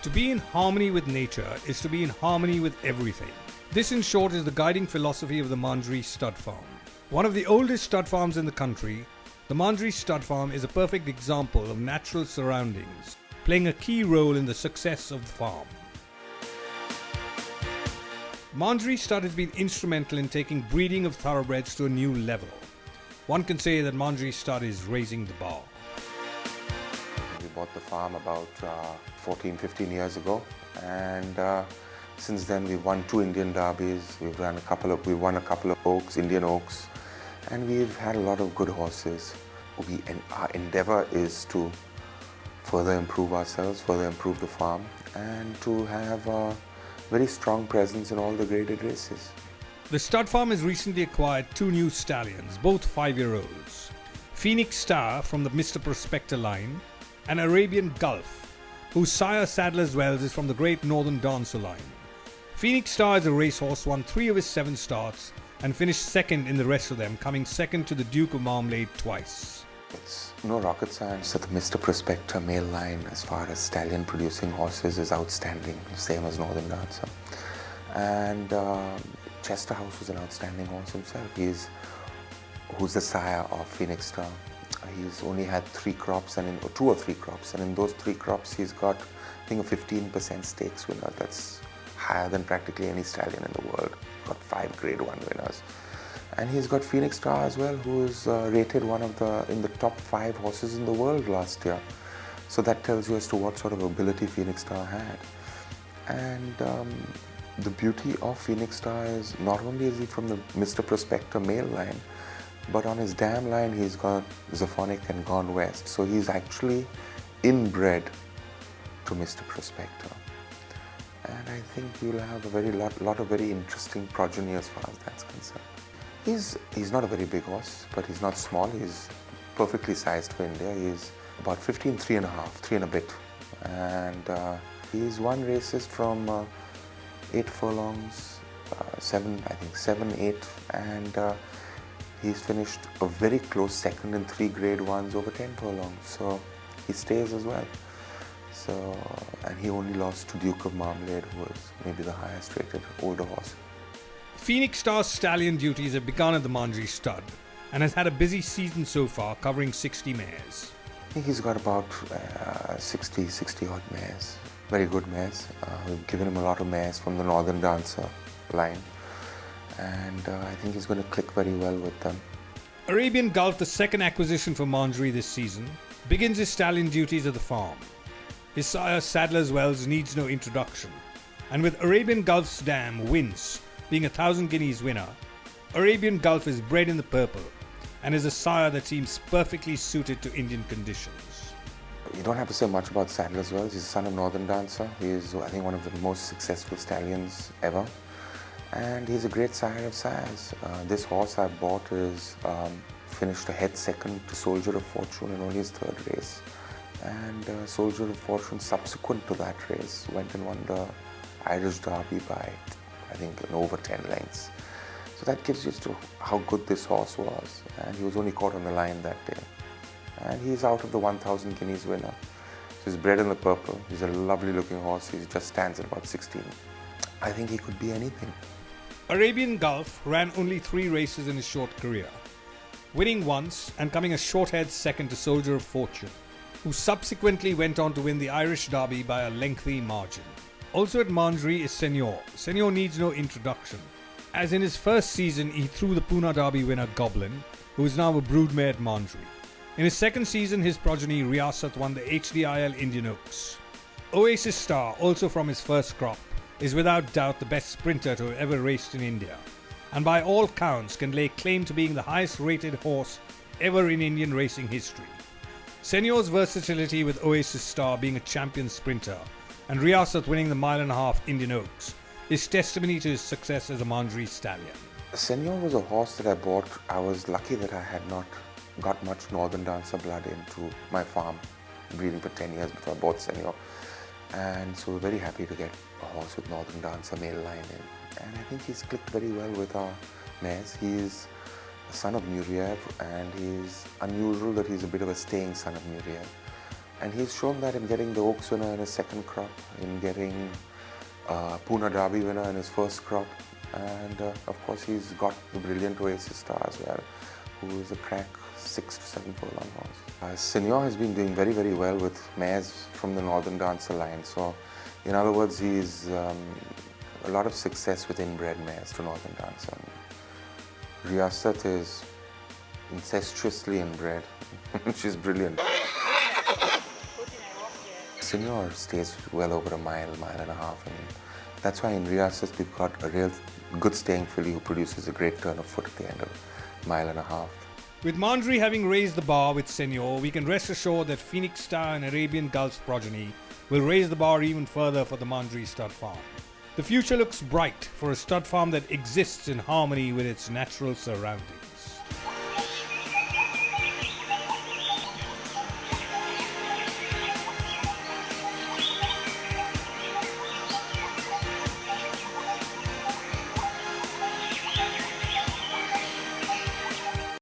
To be in harmony with nature is to be in harmony with everything. This, in short, is the guiding philosophy of the Manjri Stud Farm. One of the oldest stud farms in the country, the Manjri Stud Farm is a perfect example of natural surroundings, playing a key role in the success of the farm. Manjri Stud has been instrumental in taking breeding of thoroughbreds to a new level. One can say that Manjri Stud is raising the bar. We bought the farm about 14-15 years ago, and since then we've won 2 Indian derbies, we've won a couple of Oaks, Indian Oaks, and we've had a lot of good horses. Our endeavor is to further improve ourselves, further improve the farm, and to have a very strong presence in all the graded races. The stud farm has recently acquired 2 new stallions, both 5-year-olds. Phoenix Star from the Mr.Prospector line and Arabian Gulf, whose sire Sadler's Wells is from the Great Northern Dancer line. Phoenix Star is a racehorse, won 3 of his 7 starts and finished second in the rest of them, coming second to the Duke of Marmalade twice. It's no rocket science that the Mr. Prospector male line, as far as stallion producing horses, is outstanding, same as Northern Dancer. And Chester House was an outstanding horse himself. Who's the sire of Phoenix Star. He's only had 3 crops, and 2 or 3 crops, and in those 3 crops he's got, I think, a 15% stakes winner. That's higher than practically any stallion in the world. Got 5 Grade 1 winners. And he's got Phoenix Star as well, who is rated in the top 5 horses in the world last year. So that tells you as to what sort of ability Phoenix Star had. And the beauty of Phoenix Star is not only is he from the Mr. Prospector male line, but on his dam line he's got Zaphonic and Gone West. So he's actually inbred to Mr. Prospector. And I think you'll have a lot of very interesting progeny as far as that's concerned. He's not a very big horse, but he's not small. He's perfectly sized for India. He's about 15, 3.5, 3 and a bit. And he's won races from 8 furlongs, 7, 8, and he's finished a very close second in 3 Grade 1s over 10 furlongs. So he stays as well. So, and he only lost to Duke of Marmalade, who was maybe the highest rated older horse. Phoenix Star's stallion duties have begun at the Manjri Stud and has had a busy season so far, covering 60 mares. I think he's got about 60 odd mares, very good mares. We've given him a lot of mares from the Northern Dancer line, and I think he's going to click very well with them. Arabian Gulf, the second acquisition for Manjri this season, begins his stallion duties at the farm. His sire Sadler's Wells needs no introduction, and with Arabian Gulf's dam Wince being a 1,000 guineas winner, Arabian Gulf is bred in the purple and is a sire that seems perfectly suited to Indian conditions. You don't have to say much about Sadler's Wells. He's the son of Northern Dancer. He's, I think, one of the most successful stallions ever. And he's a great sire of sires. This horse I bought is finished a head second to Soldier of Fortune in only his 3rd race. And Soldier of Fortune, subsequent to that race, went and won the Irish Derby by, I think, over 10 lengths. So that gives you to how good this horse was. And he was only caught on the line that day. And he's out of the 1,000 guineas winner. So he's bred in the purple. He's a lovely looking horse. He just stands at about 16. I think he could be anything. Arabian Gulf ran only 3 races in his short career, winning once and coming a short-haired second to Soldier of Fortune, who subsequently went on to win the Irish Derby by a lengthy margin. Also at Manjri is Senor. Senor needs no introduction, as in his first season he threw the Pune Derby winner Goblin, who is now a broodmare at Manjri. In his second season, his progeny Riyasat won the HDIL Indian Oaks. Oasis Star, also from his first crop, is without doubt the best sprinter to have ever raced in India, and by all counts can lay claim to being the highest rated horse ever in Indian racing history. Senor's versatility with Oasis Star being a champion sprinter and Riyasat winning the 1.5 mile Indian Oaks is testimony to his success as a Manjri stallion. Senor was a horse that I bought. I was lucky that I had not got much Northern Dancer blood into my farm, breeding for 10 years before I bought Senor. And so we're very happy to get a horse with Northern Dancer male line in. And I think he's clicked very well with our mares. He's a son of Muriev, and he's unusual that he's a bit of a staying son of Muriev. And he's shown that in getting the Oaks winner in his second crop, in getting Pune Derby winner in his first crop, and of course he's got the brilliant Oasis Star as well, who is a crack 6 to 7 furlong horse. Senior has been doing very, very well with mares from the Northern Dancer line. So, in other words, he's a lot of success with inbred mares to Northern Dancer. Riyasat is incestuously inbred. She's brilliant. Senior stays well over a mile, mile and a half, and that's why in Riyasat we've got a real good staying filly who produces a great turn of foot at the end of a mile and a half. With Mandre having raised the bar with Senor, we can rest assured that Phoenix Star and Arabian Gulf's progeny will raise the bar even further for the Manjri Stud Farm. The future looks bright for a stud farm that exists in harmony with its natural surroundings.